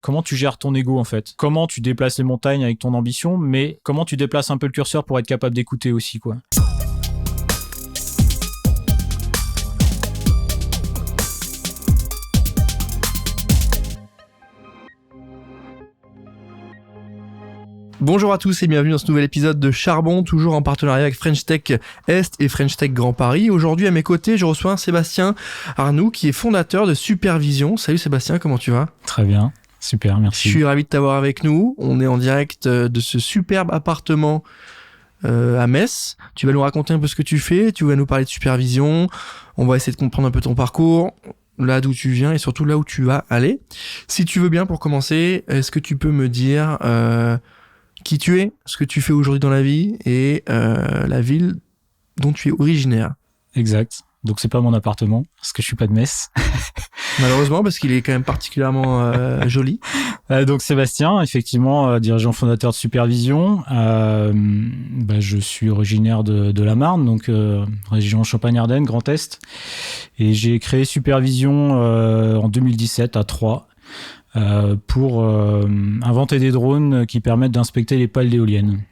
comment tu gères ton ego en fait, comment tu déplaces les montagnes avec ton ambition, mais comment tu déplaces un peu le curseur pour être capable d'écouter aussi, quoi. Bonjour à tous et bienvenue dans ce nouvel épisode de Charbon, toujours en partenariat avec French Tech Est et French Tech Grand Paris. Aujourd'hui à mes côtés, je reçois Sébastien Arnoux qui est fondateur de Supervision. Salut Sébastien, comment tu vas ? Très bien, super, merci. Je suis ravi de t'avoir avec nous. On est en direct de ce superbe appartement à Metz. Tu vas nous raconter un peu ce que tu fais, tu vas nous parler de Supervision. On va essayer de comprendre un peu ton parcours, là d'où tu viens et surtout là où tu vas aller. Si tu veux bien, pour commencer, est-ce que tu peux me dire qui tu es, ce que tu fais aujourd'hui dans la vie et la ville dont tu es originaire. Exact. Donc c'est pas mon appartement, parce que je suis pas de Metz. Malheureusement, parce qu'il est quand même particulièrement joli. Donc Sébastien, effectivement, dirigeant fondateur de Supervision. Je suis originaire de la Marne, donc région Champagne-Ardenne, Grand Est. Et j'ai créé Supervision en 2017 à Troyes. Pour inventer des drones qui permettent d'inspecter les pales d'éoliennes.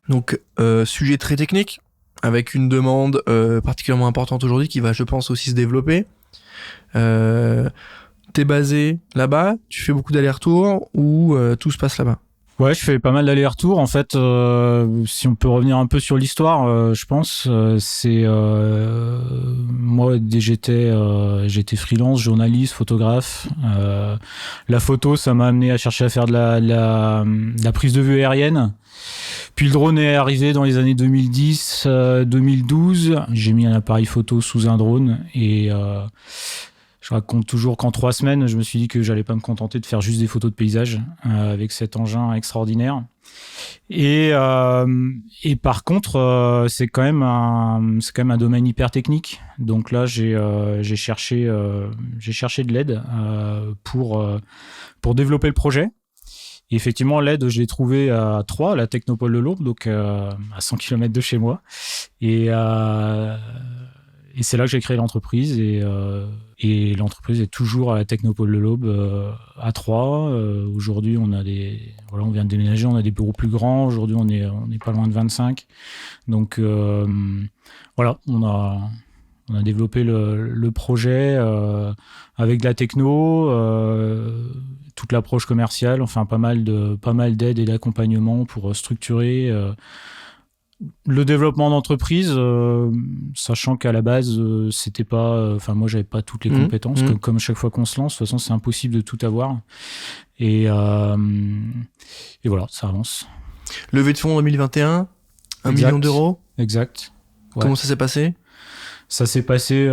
Donc, sujet très technique, avec une demande particulièrement importante aujourd'hui qui va, je pense, aussi se développer. T'es basé là-bas, tu fais beaucoup d'allers-retours ou tout se passe là-bas ? Ouais, je fais pas mal d'allers-retours. En fait, si on peut revenir un peu sur l'histoire, je pense, moi, j'étais freelance, journaliste, photographe. La photo, ça m'a amené à chercher à faire de la prise de vue aérienne. Puis le drone est arrivé dans les années 2010, 2012. J'ai mis un appareil photo sous un drone et je raconte toujours qu'en 3 semaines, je me suis dit que j'allais pas me contenter de faire juste des photos de paysage avec cet engin extraordinaire. Et par contre, c'est quand même un domaine hyper technique. Donc là, j'ai cherché de l'aide pour développer le projet. Et effectivement, l'aide, je l'ai trouvée à Troyes, à la Technopole de l'Aube, donc à 100 km de chez moi. Et c'est là que j'ai créé l'entreprise et l'entreprise est toujours à la Technopole de l'Aube à Troyes. Aujourd'hui, on vient de déménager, on a des bureaux plus grands. Aujourd'hui, on est pas loin de 25. Donc voilà, on a développé le projet avec de la techno, toute l'approche commerciale, enfin pas mal d'aide et d'accompagnement pour structurer le développement d'entreprise, sachant qu'à la base, c'était pas... moi, j'avais pas toutes les compétences. Comme chaque fois qu'on se lance, de toute façon, c'est impossible de tout avoir. Et voilà, ça avance. Levée de fonds en 2021, 1 Exact. million d'euros. Exact. Ouais. Comment ça s'est passé ? Ça s'est passé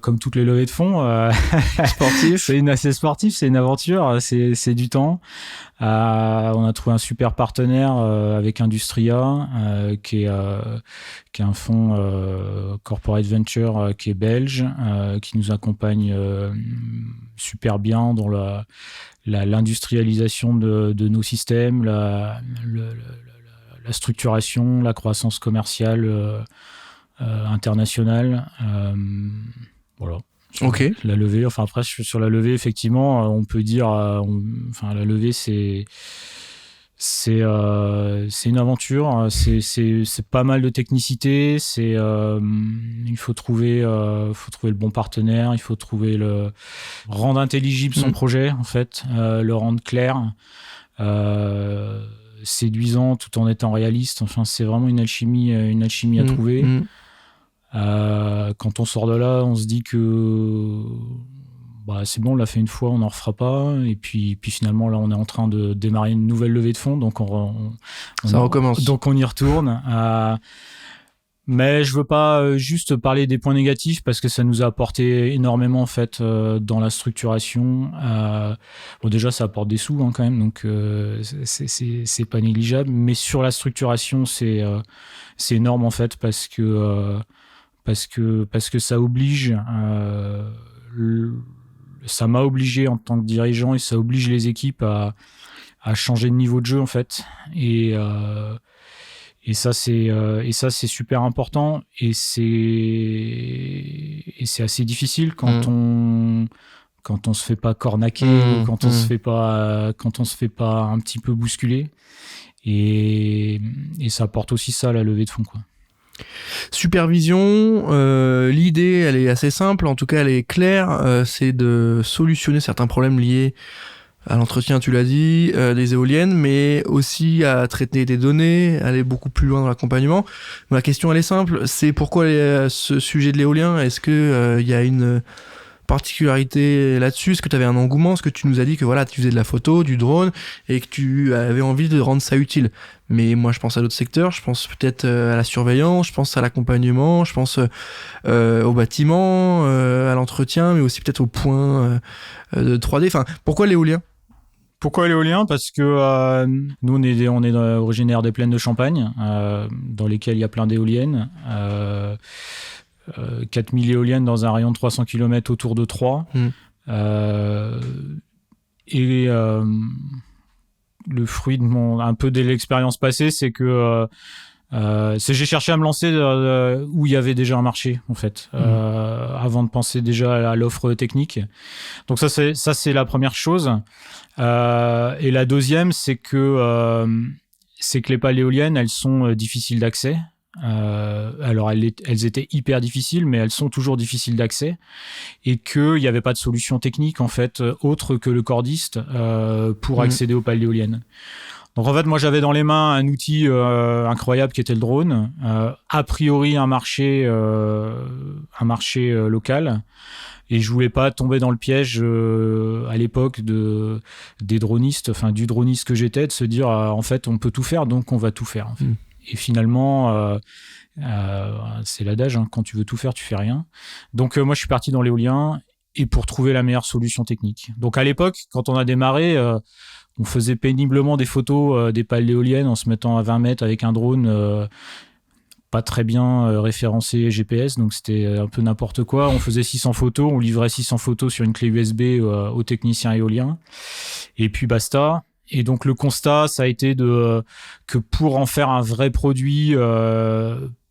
comme toutes les levées de fonds. Sportif. C'est assez sportif, c'est une aventure, c'est du temps. On a trouvé un super partenaire avec Industria, qui est un fonds corporate venture qui est belge, qui nous accompagne super bien dans l'industrialisation de nos systèmes, la structuration, la croissance commerciale internationale. Voilà. Ok. La levée, enfin après sur la levée, effectivement, on peut dire, la levée c'est une aventure, c'est pas mal de technicité, il faut trouver le bon partenaire, il faut rendre intelligible son projet en fait, le rendre clair, séduisant tout en étant réaliste. Enfin, c'est vraiment une alchimie à trouver. Quand on sort de là, on se dit que c'est bon, on l'a fait une fois, on n'en refera pas. Et puis finalement, là, on est en train de démarrer une nouvelle levée de fonds, donc ça recommence. Donc on y retourne. Mais je veux pas juste parler des points négatifs parce que ça nous a apporté énormément en fait dans la structuration. Déjà, ça apporte des sous quand même, donc c'est pas négligeable. Mais sur la structuration, c'est énorme en fait parce que ça oblige, ça m'a obligé en tant que dirigeant et ça oblige les équipes à changer de niveau de jeu en fait. Et ça c'est super important et c'est assez difficile quand quand on se fait pas cornaquer ou quand on se fait pas un petit peu bousculer. Et ça apporte aussi ça à la levée de fonds, quoi. Supervision, l'idée, elle est assez simple, en tout cas elle est claire, c'est de solutionner certains problèmes liés à l'entretien, tu l'as dit, des éoliennes, mais aussi à traiter des données, aller beaucoup plus loin dans l'accompagnement. Ma question, elle est simple, c'est pourquoi ce sujet de l'éolien, est-ce que y a une particularité là-dessus? Est-ce que tu avais un engouement? Est-ce que tu nous as dit que voilà, tu faisais de la photo, du drone, et que tu avais envie de rendre ça utile? Mais moi, je pense à d'autres secteurs, je pense peut-être à la surveillance, je pense à l'accompagnement, je pense au bâtiment, à l'entretien, mais aussi peut-être au point de 3D. Enfin, pourquoi l'éolien? Pourquoi l'éolien? Parce que nous, on est originaire des plaines de Champagne, dans lesquelles il y a plein d'éoliennes. 4000 éoliennes dans un rayon de 300 km autour de Troyes. Le fruit un peu de l'expérience passée, c'est que j'ai cherché à me lancer où il y avait déjà un marché, en fait, avant de penser déjà à l'offre technique. Donc ça c'est la première chose. Et la deuxième, c'est que les pales éoliennes, elles sont difficiles d'accès. Alors elles étaient hyper difficiles, mais elles sont toujours difficiles d'accès, et qu'il n'y avait pas de solution technique en fait autre que le cordiste pour accéder aux pales éoliennes. Donc en fait, moi j'avais dans les mains un outil incroyable qui était le drone, a priori un marché local, et je voulais pas tomber dans le piège à l'époque des dronistes, enfin du droniste que j'étais, de se dire en fait on peut tout faire, donc on va tout faire en fait. Et finalement, c'est l'adage, hein, quand tu veux tout faire, tu fais rien. Donc moi, je suis parti dans l'éolien, et pour trouver la meilleure solution technique. Donc à l'époque, quand on a démarré, on faisait péniblement des photos des pales éoliennes en se mettant à 20 mètres avec un drone pas très bien référencé GPS, donc c'était un peu n'importe quoi. On faisait 600 photos, on livrait 600 photos sur une clé USB aux techniciens éoliens, et puis basta. Et donc le constat, ça a été que pour en faire un vrai produit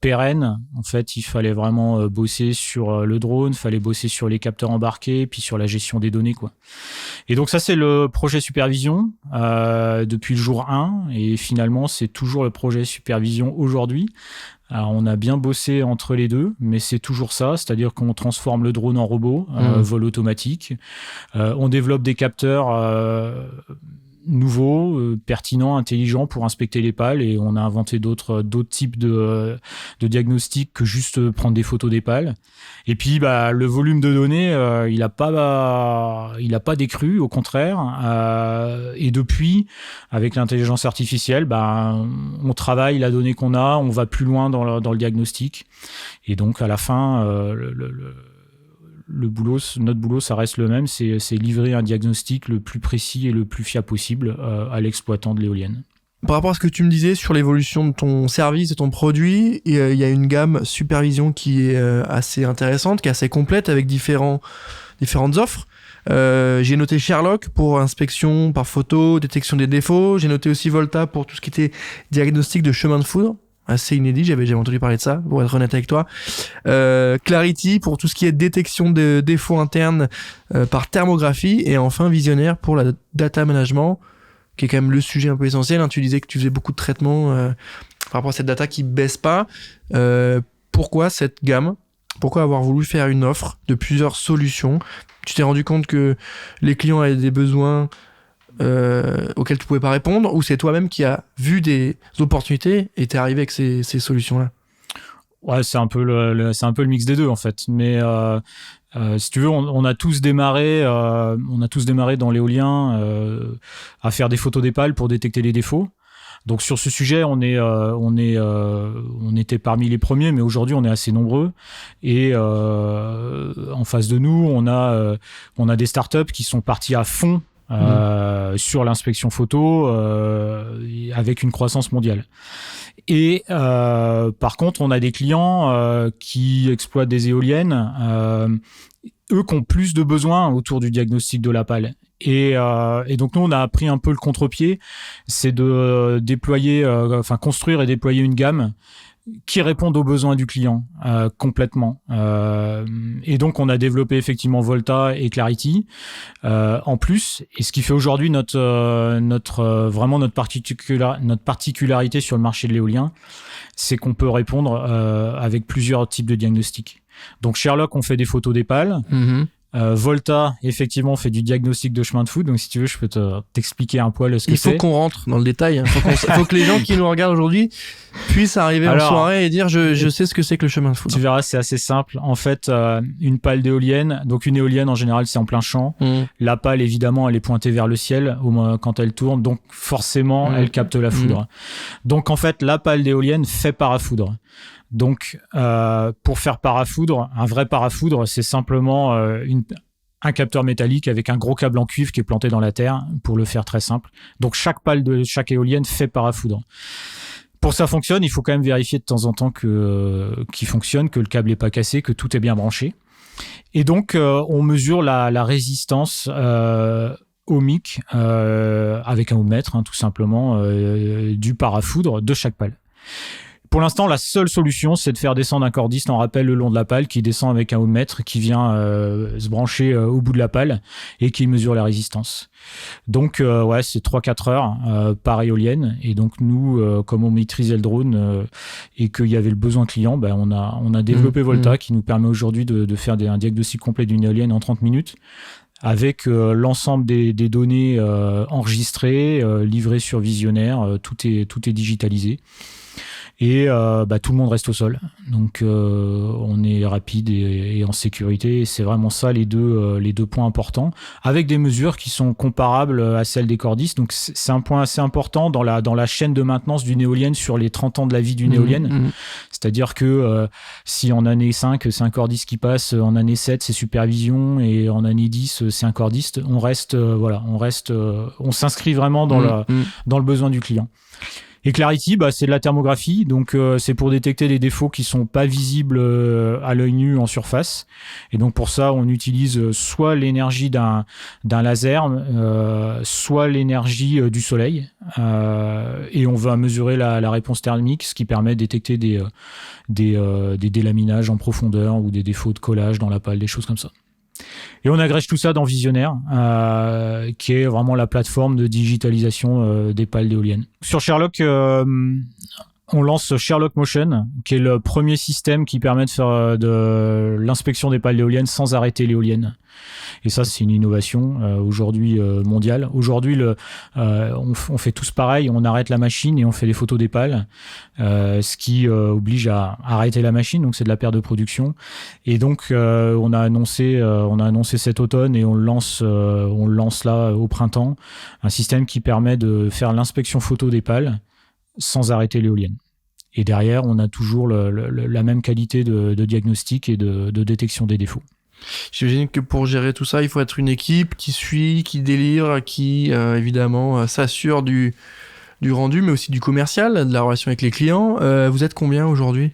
pérenne, en fait, il fallait vraiment bosser sur le drone, il fallait bosser sur les capteurs embarqués, puis sur la gestion des données, quoi. Et donc ça, c'est le projet Supervision depuis le jour 1, et finalement, c'est toujours le projet Supervision aujourd'hui. Alors, on a bien bossé entre les deux, mais c'est toujours ça, c'est-à-dire qu'on transforme le drone en robot, vol automatique. On développe des capteurs nouveaux, pertinents, intelligents pour inspecter les pales, et on a inventé d'autres types de diagnostics que juste prendre des photos des pales. Et puis le volume de données, il a pas décru, au contraire. Et depuis, avec l'intelligence artificielle, on travaille la donnée qu'on a, on va plus loin dans le diagnostic. Et donc à la fin, notre boulot, ça reste le même, c'est livrer un diagnostic le plus précis et le plus fiable possible à l'exploitant de l'éolienne. Par rapport à ce que tu me disais sur l'évolution de ton service, de ton produit, il y a une gamme Supervision qui est assez intéressante, qui est assez complète, avec différentes offres. J'ai noté Sherlock pour inspection par photo, détection des défauts. J'ai noté aussi Volta pour tout ce qui était diagnostic de chemin de foudre. Assez inédit, j'avais jamais entendu parler de ça, pour être honnête avec toi. Clarity pour tout ce qui est détection de défauts internes par thermographie. Et enfin Visionnaire pour la data management, qui est quand même le sujet un peu essentiel. Hein. Tu disais que tu faisais beaucoup de traitements par rapport à cette data qui baisse pas. Pourquoi cette gamme? Pourquoi avoir voulu faire une offre de plusieurs solutions? Tu t'es rendu compte que les clients avaient des besoins auxquels tu pouvais pas répondre, ou c'est toi-même qui as vu des opportunités et t'es arrivé avec ces solutions-là? Ouais, c'est un peu le mix des deux en fait. Mais si tu veux, on a tous démarré dans l'éolien à faire des photos des pales pour détecter les défauts. Donc sur ce sujet, on était parmi les premiers, mais aujourd'hui on est assez nombreux. Et en face de nous, on a des startups qui sont partis à fond sur l'inspection photo avec une croissance mondiale. Et par contre, on a des clients qui exploitent des éoliennes, eux qui ont plus de besoins autour du diagnostic de la pale. Et donc nous, on a pris un peu le contre-pied, c'est de construire et déployer une gamme qui répondent aux besoins du client complètement. Et donc, on a développé effectivement Volta et Clarity en plus. Et ce qui fait aujourd'hui vraiment notre particularité sur le marché de l'éolien, c'est qu'on peut répondre avec plusieurs types de diagnostics. Donc, Sherlock, on fait des photos des pales. Volta, effectivement, on fait du diagnostic de chemin de foot. Donc, si tu veux, je peux t'expliquer un poil ce que c'est. Il faut qu'on rentre dans le détail. Faut que les gens qui nous regardent aujourd'hui puissent arriver en soirée et dire je sais ce que c'est que le chemin de foot. Tu verras, c'est assez simple. En fait, une pale d'éolienne. Donc, une éolienne, en général, c'est en plein champ. La pale, évidemment, elle est pointée vers le ciel quand elle tourne. Donc, forcément, elle capte la foudre. Donc, en fait, la pale d'éolienne fait parafoudre. Donc, pour faire parafoudre, un vrai parafoudre, c'est simplement un capteur métallique avec un gros câble en cuivre qui est planté dans la terre, pour le faire très simple. Donc, chaque pale de chaque éolienne fait parafoudre. Pour que ça fonctionne, il faut quand même vérifier de temps en temps qu'il fonctionne, que le câble n'est pas cassé, que tout est bien branché. Et donc, on mesure la résistance ohmique avec un ohmmètre, tout simplement, du parafoudre de chaque pale. Pour l'instant, la seule solution, c'est de faire descendre un cordiste en rappel le long de la pale qui descend avec un ohmmètre qui vient se brancher au bout de la pale et qui mesure la résistance. Donc, c'est 3-4 heures par éolienne. Et donc, nous, comme on maîtrisait le drone et qu'il y avait le besoin client, on a développé Volta qui nous permet aujourd'hui de faire un diagnostic complet d'une éolienne en 30 minutes. Avec l'ensemble des données enregistrées, livrées sur visionnaire, tout est digitalisé. Et tout le monde reste au sol. Donc on est rapide et en sécurité. Et c'est vraiment ça les deux points importants, avec des mesures qui sont comparables à celles des cordistes. Donc c'est un point assez important dans la chaîne de maintenance d'une éolienne sur les 30 ans de la vie d'une éolienne. C'est-à-dire que si en année 5 c'est un cordiste qui passe, en année 7 c'est supervision, et en année 10 c'est un cordiste, on s'inscrit vraiment dans le besoin du client. Et Clarity, c'est de la thermographie, donc c'est pour détecter des défauts qui sont pas visibles à l'œil nu en surface. Et donc pour ça, on utilise soit l'énergie d'un laser, soit l'énergie du soleil, et on va mesurer la réponse thermique, ce qui permet de détecter des délaminages en profondeur ou des défauts de collage dans la pale, des choses comme ça. Et on agrège tout ça dans Visionnaire, qui est vraiment la plateforme de digitalisation des pales d'éoliennes. Sur Sherlock, on lance Sherlock Motion, qui est le premier système qui permet de faire de l'inspection des pales d'éoliennes sans arrêter l'éolienne. Et ça, c'est une innovation aujourd'hui mondiale. Aujourd'hui, on fait tous pareil, on arrête la machine et on fait des photos des pales, ce qui oblige à arrêter la machine, donc c'est de la perte de production. Et donc, on a annoncé cet automne, et on le lance là au printemps, un système qui permet de faire l'inspection photo des pales sans arrêter l'éolienne. Et derrière, on a toujours la même qualité de diagnostic et de détection des défauts. J'imagine que pour gérer tout ça, il faut être une équipe qui suit, qui délivre, qui évidemment s'assure du rendu, mais aussi du commercial, de la relation avec les clients. Vous êtes combien aujourd'hui ?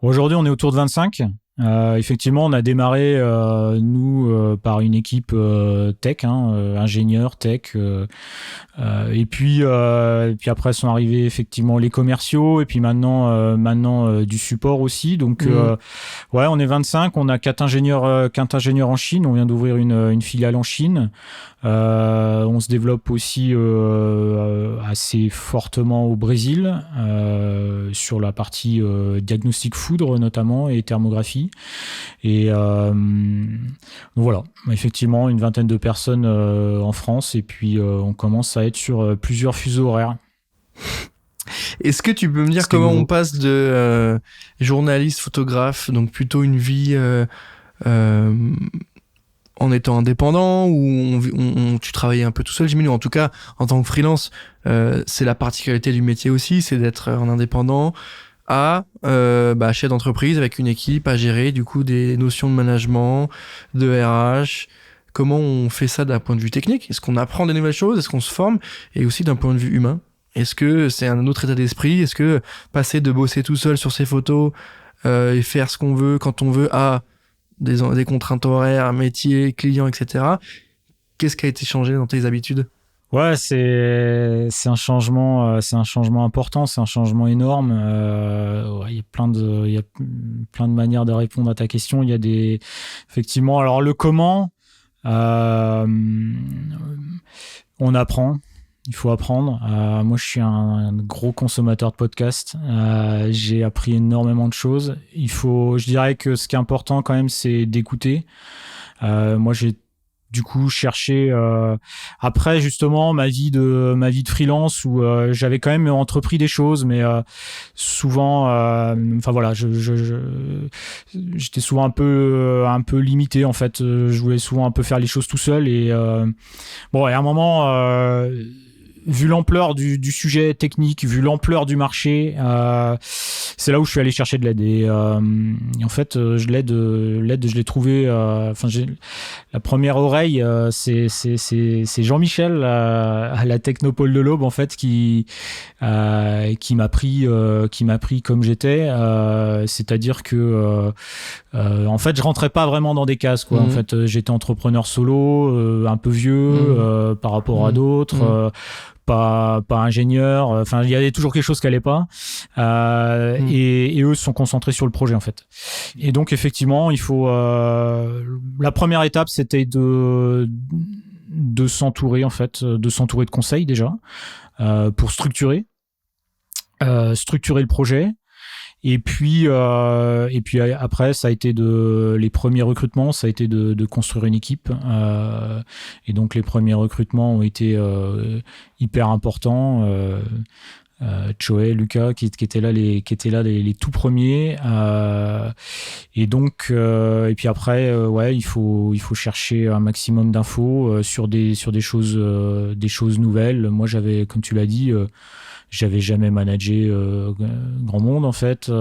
Aujourd'hui, on est autour de 25. Effectivement, on a démarré nous par une équipe tech, ingénieurs tech, et puis après sont arrivés effectivement les commerciaux, et puis maintenant du support aussi. Donc on est 25, on a 4 ingénieurs en Chine, on vient d'ouvrir une filiale en Chine. On se développe aussi assez fortement au Brésil, sur la partie diagnostic foudre notamment et thermographie. Et voilà, effectivement une vingtaine de personnes en France, et puis on commence à être sur plusieurs fuseaux horaires. Est-ce que tu peux me dire comment on passe de journaliste, photographe, donc plutôt une vie en étant indépendant, ou tu travaillais un peu tout seul, j'imagine, en tout cas en tant que freelance, c'est la particularité du métier aussi, c'est d'être en indépendant, à chef d'entreprise avec une équipe à gérer, du coup des notions de management, de RH. Comment on fait ça d'un point de vue technique ? Est-ce qu'on apprend des nouvelles choses ? Est-ce qu'on se forme ? Et aussi d'un point de vue humain, est-ce que c'est un autre état d'esprit ? Est-ce que passer de bosser tout seul sur ses photos et faire ce qu'on veut quand on veut, à des contraintes horaires, métier, clients, etc. Qu'est-ce qui a été changé dans tes habitudes ? Ouais, c'est un changement, important, c'est un changement énorme. Ouais, il y a plein de manières de répondre à ta question. Il y a effectivement, alors le comment, euh, on apprend. Il faut apprendre. Moi, je suis un gros consommateur de podcasts. J'ai appris énormément de choses. Je dirais que ce qui est important quand même, c'est d'écouter. Moi, j'ai du coup cherché après justement ma vie de freelance où j'avais quand même entrepris des choses, mais souvent, enfin voilà, j'étais souvent un peu limité en fait. Je voulais souvent un peu faire les choses tout seul et bon, et à un moment. Vu l'ampleur du sujet technique, vu l'ampleur du marché, c'est là où je suis allé chercher de l'aide. Et en fait, l'aide, je l'ai trouvée. Enfin, la première oreille, c'est Jean-Michel à la Technopole de l'Aube, en fait, qui m'a pris comme j'étais. C'est-à-dire que en fait, je rentrais pas vraiment dans des cases, quoi. En fait, j'étais entrepreneur solo, un peu vieux par rapport à d'autres. Pas ingénieur, enfin il y avait toujours quelque chose qui allait pas et eux se sont concentrés sur le projet en fait. Et donc effectivement il faut la première étape c'était de s'entourer en fait, de s'entourer de conseils déjà pour structurer le projet. Et puis après, ça a été les premiers recrutements, ça a été de construire une équipe. Et donc les premiers recrutements ont été hyper importants. Choé, Lucas, qui étaient là les tout premiers. Et donc et puis après, ouais, il faut chercher un maximum d'infos sur des choses nouvelles. Moi, j'avais, comme tu l'as dit. J'avais jamais managé grand monde en fait. Faut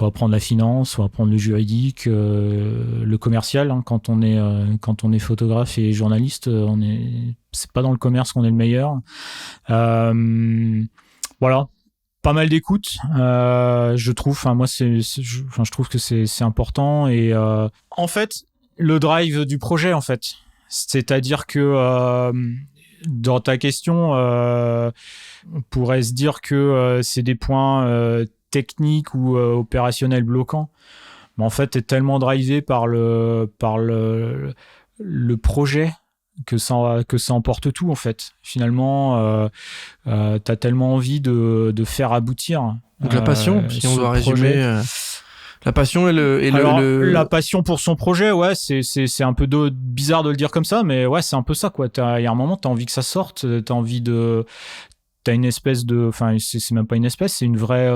apprendre la finance, faut apprendre le juridique, le commercial. Hein, quand on est photographe et journaliste, c'est pas dans le commerce qu'on est le meilleur. Voilà, pas mal d'écoute. Je trouve. Enfin moi je trouve que c'est important et en fait le drive du projet en fait. C'est-à-dire que dans ta question, on pourrait se dire que c'est des points techniques ou opérationnels bloquants. Mais en fait, tu es tellement drivé par le projet que ça emporte tout, en fait. Finalement, tu as tellement envie de faire aboutir. Donc la passion, si on doit résumer... La passion la passion pour son projet, ouais, c'est un peu bizarre de le dire comme ça, mais ouais, c'est un peu ça, quoi. Il y a un moment, t'as envie que ça sorte, t'as une espèce de, enfin, c'est même pas une espèce, c'est une vraie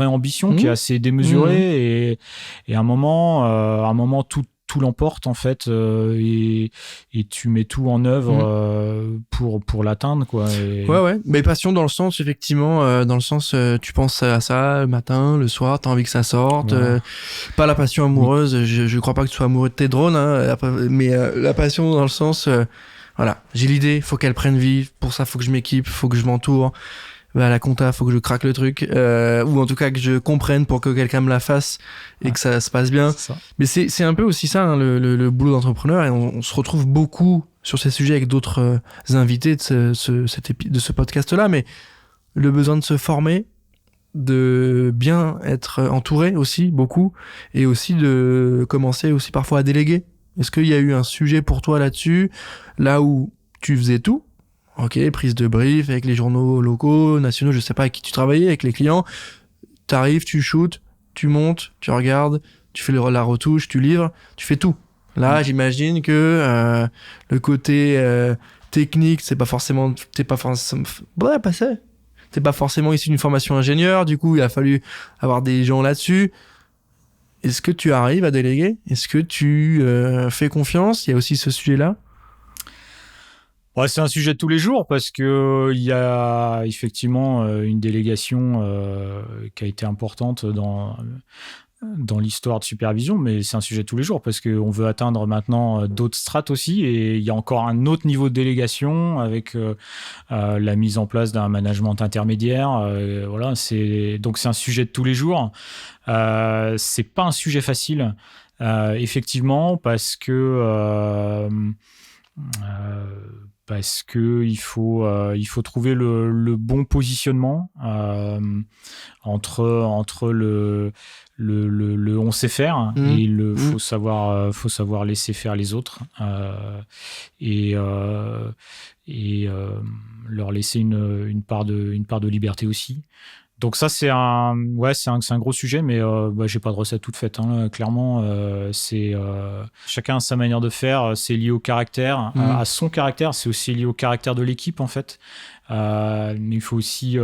ambition qui est assez démesurée et à un moment, tout l'emporte en fait et tu mets tout en œuvre pour l'atteindre, quoi. Ouais, mais passion dans le sens effectivement tu penses à ça le matin, le soir, t'as envie que ça sorte, pas la passion amoureuse. Je crois pas que tu sois amoureux de tes drones, hein, mais la passion dans le sens voilà, j'ai l'idée, faut qu'elle prenne vie, pour ça faut que je m'équipe, faut que je m'entoure. À la compta, faut que je craque le truc, ou en tout cas que je comprenne pour que quelqu'un me la fasse et que ça se passe bien. Mais c'est un peu aussi ça, hein, le boulot d'entrepreneur, et on se retrouve beaucoup sur ces sujets avec d'autres invités de ce podcast-là, mais le besoin de se former, de bien être entouré aussi, beaucoup, et aussi de commencer aussi parfois à déléguer. Est-ce qu'il y a eu un sujet pour toi là-dessus, là où tu faisais tout? Ok, prise de brief avec les journaux locaux, nationaux, je sais pas avec qui tu travaillais, avec les clients. T'arrives, tu shootes, tu montes, tu regardes, tu fais la retouche, tu livres, tu fais tout. Là, j'imagine que le côté technique, t'es pas forcément issu d'une formation ingénieur, du coup, il a fallu avoir des gens là-dessus. Est-ce que tu arrives à déléguer? Est-ce que tu fais confiance? Il y a aussi ce sujet-là. Ouais, c'est un sujet de tous les jours parce que il y a effectivement une délégation qui a été importante dans l'histoire de Supervision, mais c'est un sujet de tous les jours parce qu'on veut atteindre maintenant d'autres strates aussi et il y a encore un autre niveau de délégation avec la mise en place d'un management intermédiaire. Voilà, donc c'est un sujet de tous les jours. C'est pas un sujet facile, effectivement, parce que parce que il faut trouver le bon positionnement entre le on sait faire et faut savoir laisser faire les autres et leur laisser une part de liberté aussi. Donc ça c'est un gros sujet, mais j'ai pas de recette toute faite, hein, clairement. C'est chacun a sa manière de faire, c'est lié au caractère, à son caractère, c'est aussi lié au caractère de l'équipe en fait. Mais il faut aussi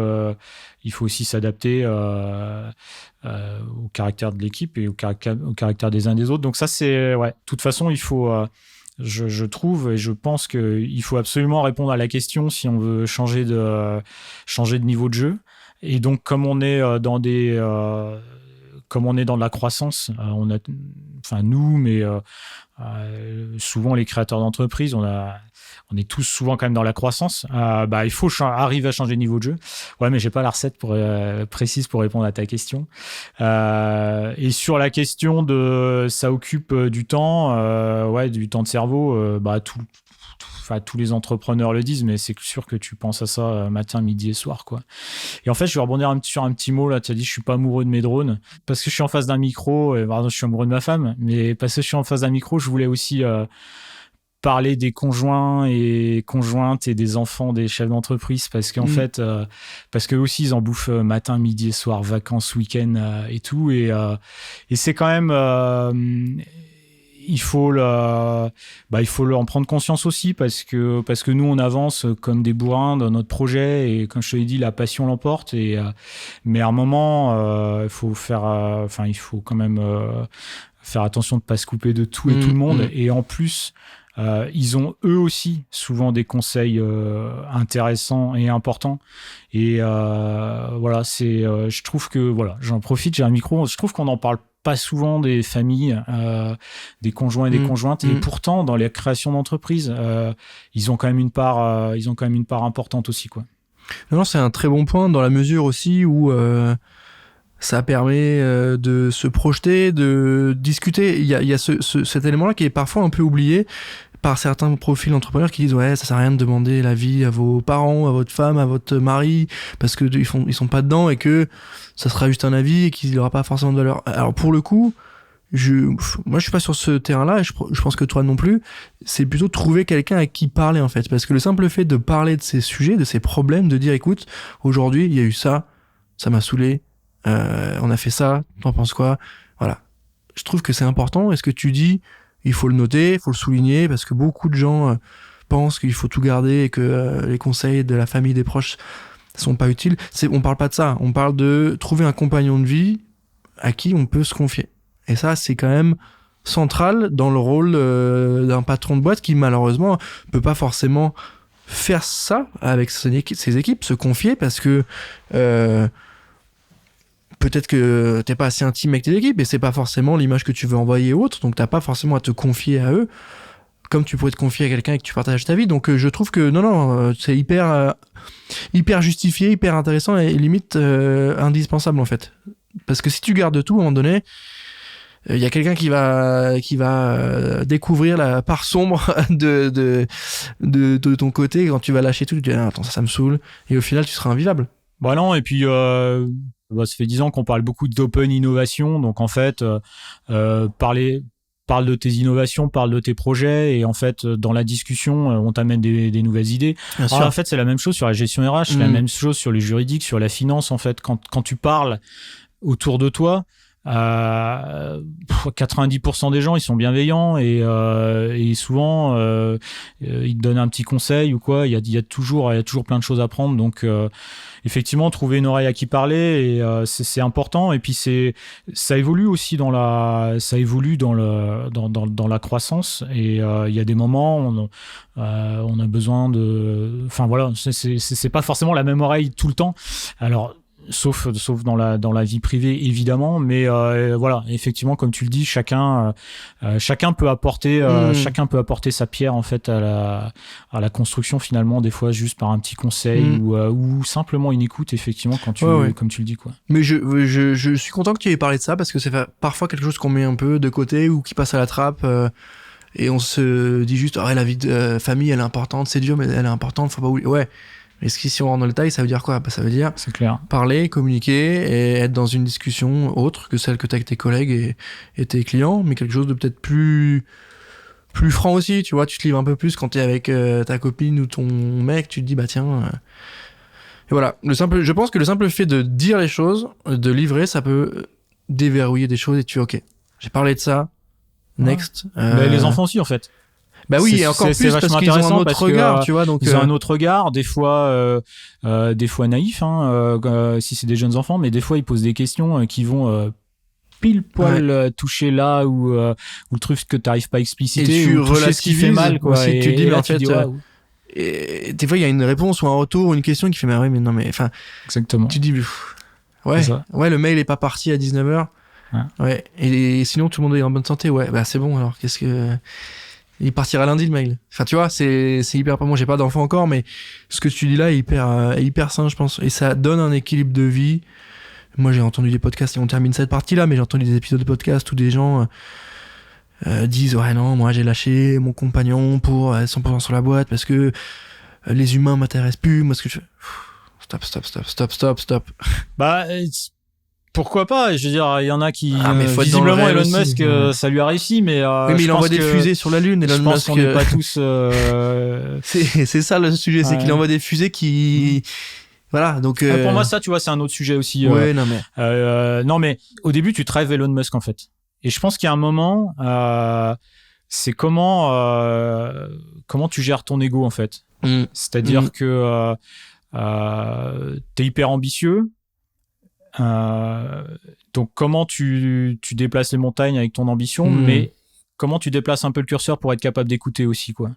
s'adapter au caractère de l'équipe et au caractère des uns des autres. Donc ça c'est de toute façon il faut je trouve et je pense qu'il faut absolument répondre à la question si on veut changer de niveau de jeu. Et donc, comme on est dans de la croissance, souvent les créateurs d'entreprise, on est tous souvent quand même dans la croissance. Il faut arriver à changer de niveau de jeu. Ouais, mais j'ai pas la recette précise pour répondre à ta question. Et sur la question de ça occupe du temps, du temps de cerveau, tous les entrepreneurs le disent, mais c'est sûr que tu penses à ça matin, midi et soir, quoi. Et en fait, je vais rebondir sur un petit mot là. Tu as dit, je suis pas amoureux de mes drones parce que je suis en face d'un micro. Pardon, je suis amoureux de ma femme, mais parce que je suis en face d'un micro, je voulais aussi parler des conjoints et conjointes et des enfants des chefs d'entreprise parce qu'en fait, parce que aussi ils en bouffent matin, midi et soir, vacances, week-end et tout. Et c'est quand même. Il faut en prendre conscience aussi parce que nous on avance comme des bourrins dans notre projet et comme je te l'ai dit la passion l'emporte mais à un moment il faut quand même faire attention de pas se couper de tout et tout le monde et en plus ils ont eux aussi souvent des conseils intéressants et importants et je trouve que j'en profite, j'ai un micro, je trouve qu'on en parle pas souvent des familles, des conjoints et des conjointes, et pourtant dans les créations d'entreprises, ils ont quand même une part importante aussi, quoi. Non, c'est un très bon point dans la mesure aussi où ça permet de se projeter, de discuter. Il y a cet élément-là qui est parfois un peu oublié par certains profils d'entrepreneurs qui disent ça sert à rien de demander l'avis à vos parents, à votre femme, à votre mari parce que ils sont pas dedans et que ça sera juste un avis et qu'il n'y aura pas forcément de valeur. Alors pour le coup, moi je suis pas sur ce terrain-là et je pense que toi non plus. C'est plutôt trouver quelqu'un avec qui parler en fait, parce que le simple fait de parler de ces sujets, de ces problèmes, de dire écoute, aujourd'hui il y a eu ça m'a saoulé, on a fait ça, t'en penses quoi? Voilà. Je trouve que c'est important. Et ce que tu dis, il faut le noter, il faut le souligner, parce que beaucoup de gens pensent qu'il faut tout garder et que les conseils de la famille, des proches sont pas utiles. On parle pas de ça, on parle de trouver un compagnon de vie à qui on peut se confier. Et ça, c'est quand même central dans le rôle d'un patron de boîte qui malheureusement peut pas forcément faire ça avec ses équipes, se confier, parce que peut-être que t'es pas assez intime avec tes équipes et c'est pas forcément l'image que tu veux envoyer ou autre, donc t'as pas forcément à te confier à eux comme tu pourrais te confier à quelqu'un avec qui tu partages ta vie. Donc je trouve que non, c'est hyper justifié, hyper intéressant et limite indispensable en fait. Parce que si tu gardes tout, à un moment donné, il y a quelqu'un qui va découvrir la part sombre de ton côté. Quand tu vas lâcher tout, tu dis attends, ça me saoule, et au final tu seras invivable. Bah non, et puis ça fait 10 ans qu'on parle beaucoup d'open innovation, donc en fait parle de tes innovations, parle de tes projets, et en fait dans la discussion on t'amène des nouvelles idées. En fait c'est la même chose sur la gestion RH, c'est la même chose sur les juridiques, sur la finance. En fait quand tu parles autour de toi, 90% des gens ils sont bienveillants et souvent ils te donnent un petit conseil ou quoi. Il y a toujours plein de choses à prendre, donc effectivement trouver une oreille à qui parler, et c'est important. Et puis ça évolue aussi dans la croissance, et il y a des moments où on a besoin de, c'est pas forcément la même oreille tout le temps, alors sauf dans la vie privée évidemment, mais effectivement comme tu le dis, chacun peut apporter sa pierre en fait à la construction finalement, des fois juste par un petit conseil ou simplement une écoute, effectivement, comme tu le dis, quoi. Mais je suis content que tu aies parlé de ça, parce que c'est parfois quelque chose qu'on met un peu de côté ou qui passe à la trappe, Et on se dit juste, la vie de famille, elle est importante, c'est dur, mais elle est importante, faut pas oublier. Ouais. Mais si on rentre dans le détail, ça veut dire quoi? Ça veut dire C'est clair. parler, communiquer et être dans une discussion autre que celle que tu as avec tes collègues et tes clients, mais quelque chose de peut-être plus franc aussi, tu vois, tu te livres un peu plus quand t'es avec ta copine ou ton mec, tu te dis, tiens... Et voilà, je pense que le simple fait de dire les choses, de livrer, ça peut déverrouiller des choses et tu ok, j'ai parlé de ça, next. Mais les enfants aussi, en fait. Bah oui, et encore plus parce qu'ils ont un autre regard, tu vois. Donc ils ont un autre regard, des fois naïf, si c'est des jeunes enfants, mais des fois ils posent des questions qui vont pile poil toucher là où le truc que t'arrives pas à expliciter, et tu ou toucher ce qui fait mal, quoi. Aussi, et tu dis, mais en fait, wow. Et des fois il y a une réponse ou un retour ou une question qui fait, mais non, mais enfin. Exactement. Tu dis, ouais, le mail est pas parti à 19h. Ouais. Et sinon tout le monde est en bonne santé, ouais, c'est bon alors, qu'est-ce que. Il partira lundi le mail. Enfin, tu vois, c'est hyper. Moi, j'ai pas d'enfant encore, mais ce que tu dis là est hyper sain, je pense. Et ça donne un équilibre de vie. Moi, j'ai entendu des podcasts et on termine cette partie-là, mais j'ai entendu des épisodes de podcasts où des gens disent, ouais, non, moi, j'ai lâché mon compagnon pour 100% sur la boîte parce que les humains m'intéressent plus. Moi, ce que je fais. Stop. Pourquoi pas? Je veux dire, il y en a qui visiblement Elon Musk, ça lui a réussi, mais oui, mais il envoie des fusées sur la Lune. Elon Musk, je pense qu'on n'est pas tous. c'est ça le sujet, c'est qu'il envoie des fusées qui. Voilà, donc. Pour moi, ça, tu vois, c'est un autre sujet aussi. Ouais, non mais au début, tu te rêves Elon Musk en fait. Et je pense qu'il y a un moment, c'est comment tu gères ton ego en fait. C'est-à-dire que t'es hyper ambitieux. Donc comment tu déplaces les montagnes avec ton ambition, mais comment tu déplaces un peu le curseur pour être capable d'écouter aussi, quoi.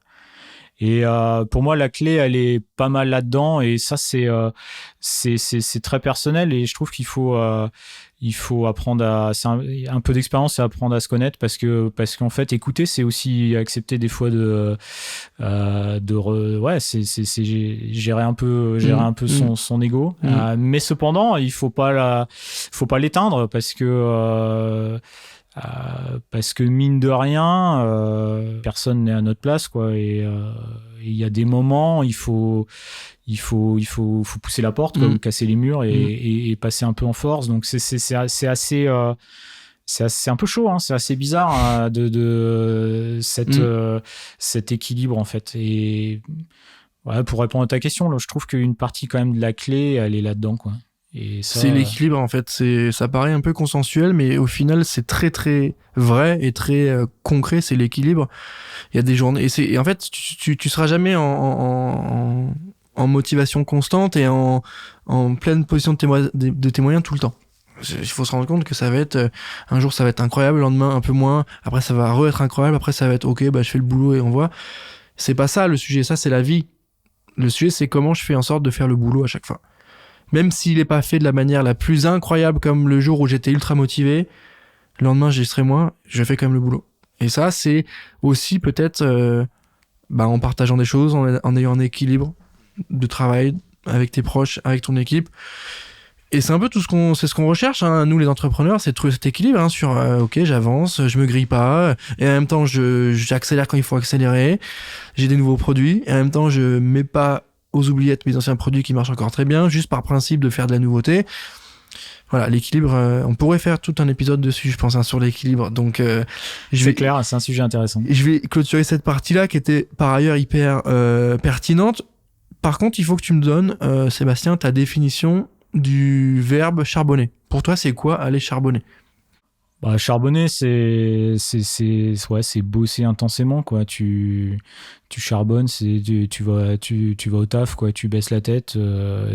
Et pour moi, la clé, elle est pas mal là-dedans, et ça, c'est très personnel, et je trouve qu'il faut apprendre c'est un peu d'expérience, c'est apprendre à se connaître, parce qu'en fait, écouter, c'est aussi accepter des fois c'est gérer un peu son ego, mais cependant, il faut pas l'éteindre, parce que mine de rien, personne n'est à notre place, quoi. Et il y a des moments, il faut pousser la porte, comme casser les murs et passer un peu en force. Donc c'est assez un peu chaud, hein. C'est assez bizarre de cet équilibre en fait. Et ouais, pour répondre à ta question, là, je trouve qu'une partie quand même de la clé, elle est là-dedans, quoi. Et ça, c'est l'équilibre en fait, ça paraît un peu consensuel, mais au final c'est très très vrai et très concret, c'est l'équilibre. Il y a des journées et en fait tu seras jamais en motivation constante et en pleine position de tes moyens tout le temps. Il faut se rendre compte que ça va être un jour ça va être incroyable, le lendemain un peu moins, après ça va re-être incroyable, après ça va être ok, je fais le boulot et on voit. C'est pas ça le sujet, ça c'est la vie. Le sujet c'est comment je fais en sorte de faire le boulot à chaque fois. Même s'il est pas fait de la manière la plus incroyable, comme le jour où j'étais ultra motivé, le lendemain j'y serai moins, je fais quand même le boulot. Et ça, c'est aussi peut-être en partageant des choses, en ayant un équilibre de travail avec tes proches, avec ton équipe. Et c'est un peu c'est ce qu'on recherche, hein, nous les entrepreneurs, c'est de trouver cet équilibre sur ok, j'avance, je me grille pas, et en même temps j'accélère quand il faut accélérer, j'ai des nouveaux produits, et en même temps je mets pas aux oubliettes mes anciens produits qui marchent encore très bien, juste par principe de faire de la nouveauté. Voilà, l'équilibre, on pourrait faire tout un épisode dessus, je pense, sur l'équilibre. Donc, c'est clair, c'est un sujet intéressant. Je vais clôturer cette partie-là qui était par ailleurs hyper pertinente. Par contre, il faut que tu me donnes, Sébastien, ta définition du verbe charbonner. Pour toi, c'est quoi aller charbonner ? Charbonner, c'est bosser intensément, quoi. Tu charbonnes, tu vas au taf, quoi. Tu baisses la tête,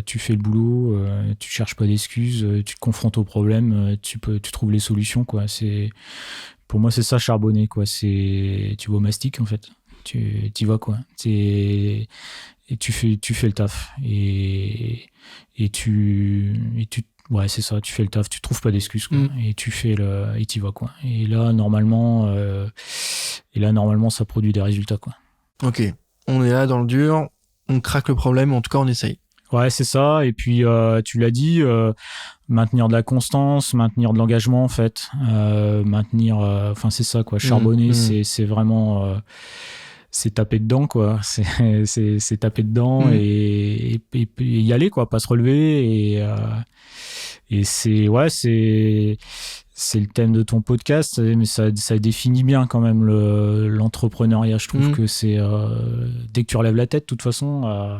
tu fais le boulot, tu cherches pas d'excuses, tu te confrontes aux problèmes, tu trouves les solutions, quoi. Pour moi, c'est ça, charbonner, quoi. Tu vas au mastic, en fait. Tu y vas, quoi. Et tu fais le taf. Et ouais, c'est ça, tu fais le taf, tu trouves pas d'excuses, quoi. Et t'y vas, quoi. Et là, normalement, ça produit des résultats, quoi. Ok. On est là dans le dur, on craque le problème, en tout cas, on essaye. Ouais, c'est ça. Et puis, tu l'as dit, maintenir de la constance, maintenir de l'engagement, en fait. Enfin, c'est ça, quoi. Charbonner, c'est vraiment... c'est taper dedans, quoi. C'est taper dedans et y aller, quoi. Pas se relever. Et c'est le thème de ton podcast, mais ça définit bien quand même l'entrepreneuriat. Je trouve que c'est... dès que tu relèves la tête, de toute façon...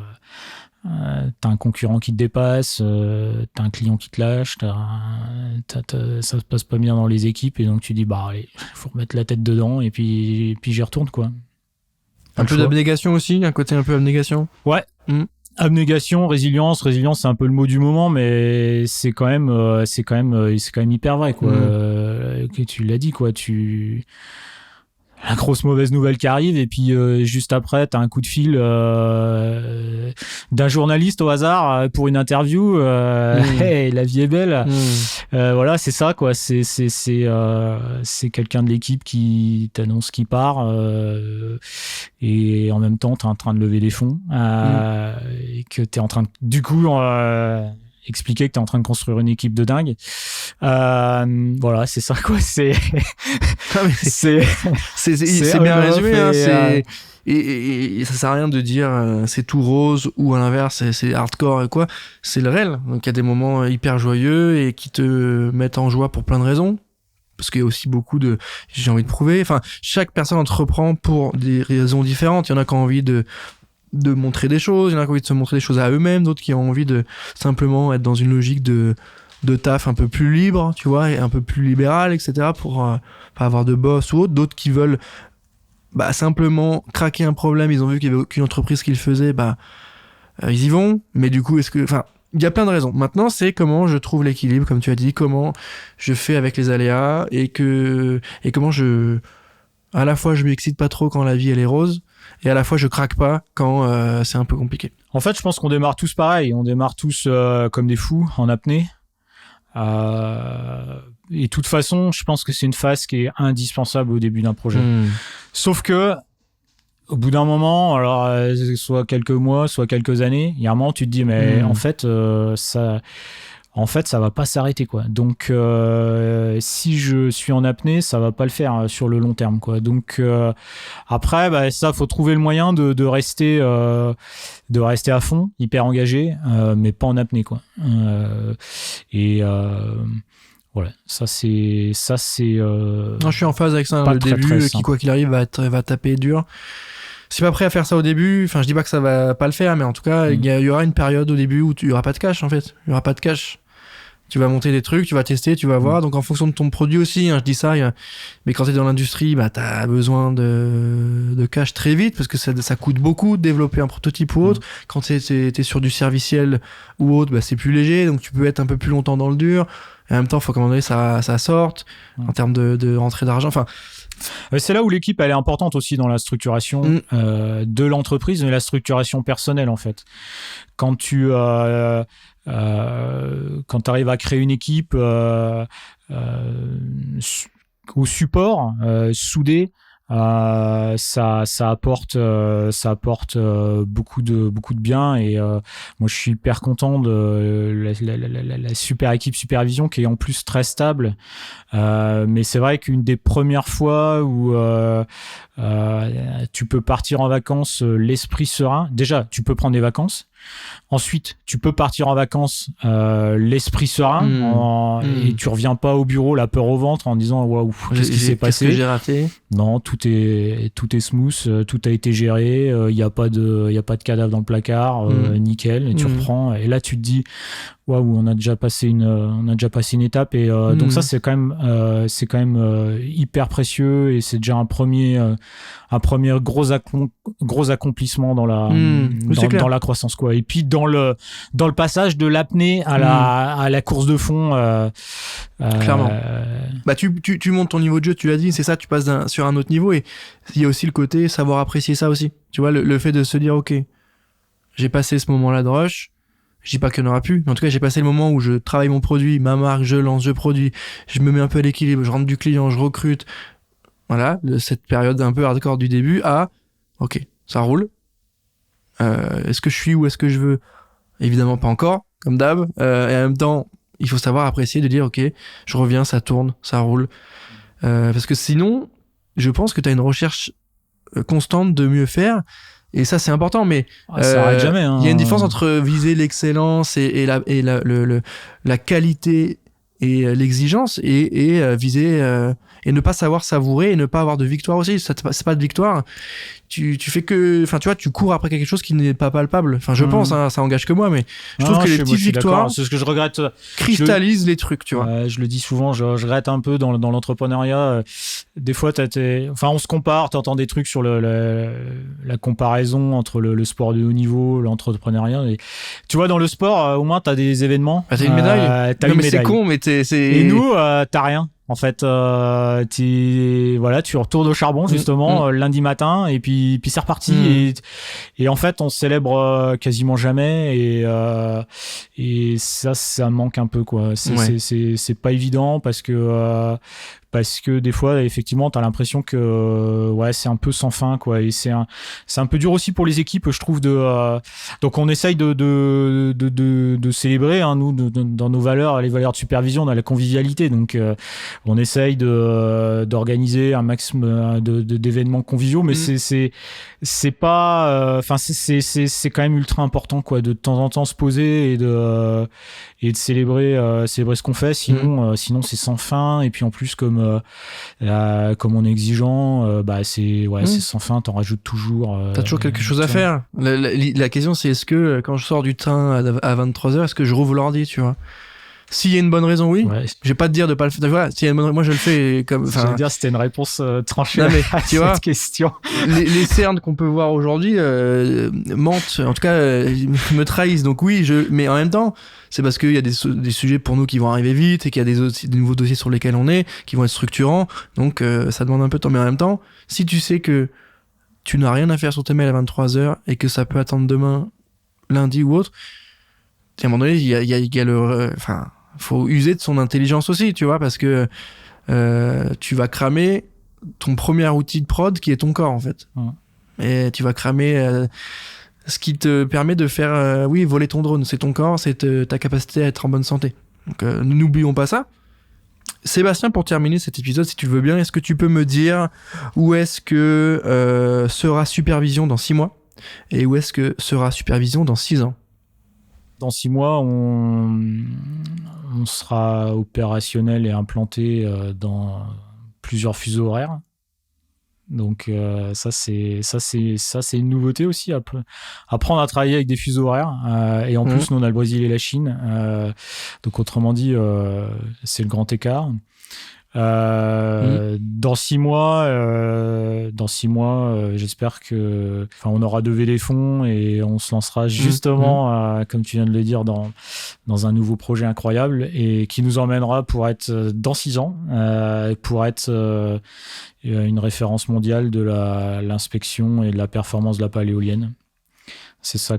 t'as un concurrent qui te dépasse, t'as un client qui te lâche, ça se passe pas bien dans les équipes, et donc tu dis bah allez, faut remettre la tête dedans, et puis j'y retourne, quoi. Un peu d'abnégation aussi, un côté un peu abnégation. Ouais. Abnégation, résilience c'est un peu le mot du moment, mais c'est quand même hyper vrai, quoi. Tu l'as dit, quoi. La grosse mauvaise nouvelle qui arrive, et puis juste après t'as un coup de fil d'un journaliste au hasard pour une interview. Hey, la vie est belle. Voilà, c'est ça, quoi. C'est quelqu'un de l'équipe qui t'annonce qu'il part, et en même temps t'es en train de lever des fonds, et que t'es en train de, du coup, expliquer que t'es en train de construire une équipe de dingue. Voilà, c'est ça, quoi. C'est bien résumé, hein. Et ça sert à rien de dire c'est tout rose, ou à l'inverse c'est hardcore et quoi. C'est le réel. Donc il y a des moments hyper joyeux et qui te mettent en joie pour plein de raisons. Parce qu'il y a aussi beaucoup de j'ai envie de prouver. Enfin, chaque personne entreprend pour des raisons différentes. Il y en a qui ont envie de montrer des choses, il y en a qui ont envie de se montrer des choses à eux-mêmes, d'autres qui ont envie de simplement être dans une logique de taf un peu plus libre, tu vois, et un peu plus libéral, etc., pour pas avoir de boss ou autre. D'autres qui veulent simplement craquer un problème, ils ont vu qu'il y avait aucune entreprise qui le faisait, ils y vont. Mais du coup, il y a plein de raisons. Maintenant, c'est comment je trouve l'équilibre, comme tu as dit, comment je fais avec les aléas, et comment à la fois je m'excite pas trop quand la vie elle est rose, et à la fois je craque pas quand c'est un peu compliqué. En fait, je pense qu'on démarre tous pareil. On démarre tous comme des fous en apnée. Et de toute façon, je pense que c'est une phase qui est indispensable au début d'un projet. Sauf que au bout d'un moment, alors soit quelques mois, soit quelques années, il y a un moment tu te dis mais en fait ça va pas s'arrêter, quoi. Donc si je suis en apnée, ça va pas le faire sur le long terme, quoi. Donc après ça, faut trouver le moyen de rester à fond, hyper engagé, mais pas en apnée, quoi. Voilà, ça c'est Non, je suis en phase avec ça. Le début, qui quoi qu'il arrive va taper dur. Si pas prêt à faire ça au début, enfin je dis pas que ça va pas le faire, mais en tout cas il y aura une période au début où il y aura pas de cash, en fait. Il y aura pas de cash. Tu vas monter des trucs, tu vas tester, tu vas voir. Donc en fonction de ton produit aussi, je dis ça, mais quand t'es dans l'industrie, t'as besoin de cash très vite, parce que ça coûte beaucoup de développer un prototype ou autre. Quand t'es sur du serviciel ou autre, c'est plus léger, donc tu peux être un peu plus longtemps dans le dur. Et en même temps, faut qu'à un moment donné ça sorte en termes de rentrée d'argent. Enfin, c'est là où l'équipe elle est importante aussi dans la structuration de l'entreprise, mais la structuration personnelle, en fait. Quand tu arrives à créer une équipe au support, soudée, ça apporte beaucoup de bien, et moi je suis hyper content de la super équipe supervision qui est en plus très stable, mais c'est vrai qu'une des premières fois où tu peux partir en vacances l'esprit serein, déjà tu peux prendre des vacances. Ensuite, tu peux partir en vacances l'esprit serein, et tu reviens pas au bureau la peur au ventre en disant waouh, qu'est-ce qui s'est passé ? Qu'est-ce que j'ai raté ? Non, tout est smooth, tout a été géré, il y a pas de cadavre dans le placard, nickel, et tu reprends, et là tu te dis waouh, on a déjà passé une étape, et donc ça c'est quand même hyper précieux, et c'est déjà un premier gros accomplissement dans la croissance, quoi. Et puis dans le passage de l'apnée à la course de fond, clairement. Tu montes ton niveau de jeu, tu l'as dit, c'est ça, tu passes sur un autre niveau, et il y a aussi le côté savoir apprécier ça aussi. Tu vois, le fait de se dire ok, j'ai passé ce moment-là de rush. Je dis pas qu'il y en aura plus, mais en tout cas, j'ai passé le moment où je travaille mon produit, ma marque, je lance, je produis, je me mets un peu à l'équilibre, je rentre du client, je recrute. Voilà, cette période un peu hardcore du début à ok, ça roule. Est-ce que je suis où est-ce que je veux ? Évidemment pas encore, comme d'hab. Et en même temps, il faut savoir apprécier, de dire, ok, je reviens, ça tourne, ça roule. Parce que sinon, je pense que tu as une recherche constante de mieux faire. Et ça, c'est important, mais ça arrête jamais. Il y a une différence entre viser l'excellence et la qualité et l'exigence et viser et ne pas savoir savourer et ne pas avoir de victoire aussi. Ça, c'est pas de victoire. Tu fais que, enfin, tu vois, tu cours après quelque chose qui n'est pas palpable. Enfin, je pense, hein, ça engage que moi, mais je trouve que les petites victoires, c'est ce que je regrette, cristallisent les trucs, tu vois. Je le dis souvent, je regrette un peu dans l'entrepreneuriat. Des fois, on se compare, t'entends des trucs sur la comparaison entre le sport de haut niveau, l'entrepreneuriat. Et, tu vois, dans le sport, au moins, t'as des événements. T'as une médaille. T'as une médaille. C'est con, mais Et nous, t'as rien. En fait, tu retournes au charbon justement lundi matin et puis c'est reparti et en fait on célèbre quasiment jamais et ça manque un peu quoi. C'est pas évident parce que des fois effectivement t'as l'impression que c'est un peu sans fin quoi et c'est un peu dur aussi pour les équipes je trouve donc on essaye de célébrer hein, nous dans nos valeurs, les valeurs de supervision, dans la convivialité, donc on essaye d'organiser un maximum d'événements conviviaux, mais c'est pas c'est quand même ultra important quoi de temps en temps se poser et de célébrer ce qu'on fait, sinon c'est sans fin. Et puis en plus comme on est exigeant, c'est sans fin, t'en rajoutes toujours. T'as toujours quelque chose à faire. La question c'est est-ce que quand je sors du train à 23h, est-ce que je rouvre l'ordi, tu vois? S'il y a une bonne raison, oui. Ouais. Je vais pas te dire de pas le faire. Voilà, s'il y a une bonne raison, moi je le fais comme. Je veux dire, c'était une réponse tranchée non, mais, à tu vois, cette question. Les cernes qu'on peut voir aujourd'hui mentent, en tout cas, me trahissent. Donc oui, mais en même temps, c'est parce qu'il y a des sujets pour nous qui vont arriver vite et qu'il y a des nouveaux dossiers sur lesquels on est, qui vont être structurants. Donc ça demande un peu de temps. Mais en même temps, si tu sais que tu n'as rien à faire sur tes mails à 23h et que ça peut attendre demain, lundi ou autre, à un moment donné, il y a le. Faut user de son intelligence aussi, tu vois, parce que tu vas cramer ton premier outil de prod qui est ton corps, en fait. Et tu vas cramer ce qui te permet de faire, voler ton drone. C'est ton corps, c'est ta capacité à être en bonne santé. Donc, n'oublions pas ça. Sébastien, pour terminer cet épisode, si tu veux bien, est-ce que tu peux me dire où est-ce que sera Supervision dans 6 mois et où est-ce que sera Supervision dans 6 ans? Dans 6 mois, on sera opérationnel et implanté dans plusieurs fuseaux horaires. Donc ça c'est une nouveauté aussi, apprendre à travailler avec des fuseaux horaires. Et en plus, nous on a le Brésil et la Chine. Donc autrement dit, c'est le grand écart. Dans 6 mois, j'espère que, on aura levé les fonds et on se lancera justement, comme tu viens de le dire, dans un nouveau projet incroyable et qui nous emmènera pour être dans 6 ans, pour être une référence mondiale de l'inspection et de la performance de la pale éolienne. C'est ça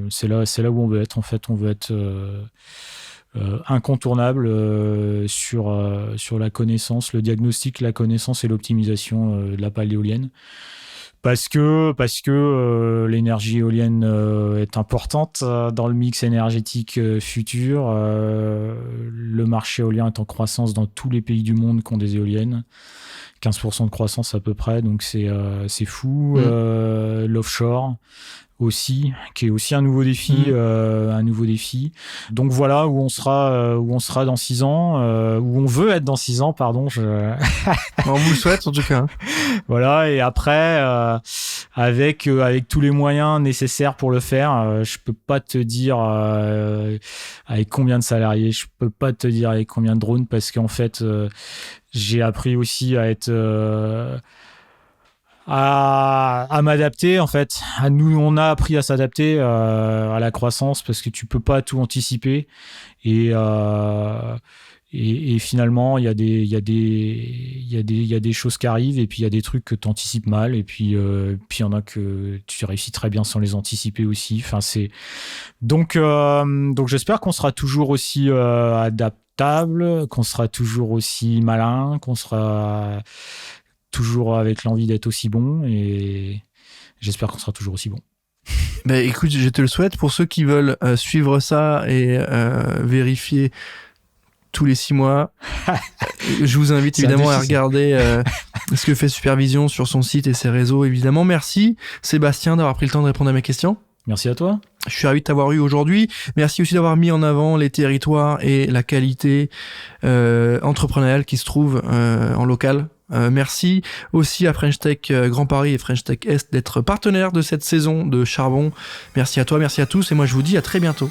c'est là où on veut être. En fait, on veut être incontournable sur la connaissance, le diagnostic, la connaissance et l'optimisation de la pale éolienne. Parce que l'énergie éolienne est importante dans le mix énergétique futur. Le marché éolien est en croissance dans tous les pays du monde qui ont des éoliennes. 15% de croissance à peu près, donc c'est fou. L'offshore aussi, qui est aussi un nouveau défi, Donc voilà où on sera dans 6 ans, où on veut être dans 6 ans, pardon. On vous le souhaite en tout cas. Voilà, et après, avec tous les moyens nécessaires pour le faire, je peux pas te dire avec combien de salariés, je peux pas te dire avec combien de drones, parce qu'en fait, j'ai appris aussi à être à m'adapter en fait. On a appris à s'adapter à la croissance parce que tu peux pas tout anticiper et finalement il y a des choses qui arrivent et puis il y a des trucs que tu anticipes mal et puis il y en a que tu réussis très bien sans les anticiper aussi. Enfin c'est donc j'espère qu'on sera toujours aussi adaptable, qu'on sera toujours aussi malin, qu'on sera toujours avec l'envie d'être aussi bon et j'espère qu'on sera toujours aussi bon. Écoute, je te le souhaite. Pour ceux qui veulent suivre ça et vérifier tous les 6 mois, je vous invite évidemment à regarder ce que fait Supervision sur son site et ses réseaux, évidemment. Merci Sébastien d'avoir pris le temps de répondre à mes questions. Merci à toi. Je suis ravi de t'avoir eu aujourd'hui. Merci aussi d'avoir mis en avant les territoires et la qualité entrepreneuriale qui se trouve en local. Merci aussi à French Tech Grand Paris et French Tech Est d'être partenaires de cette saison de Charbon. Merci à toi, merci à tous et moi je vous dis à très bientôt.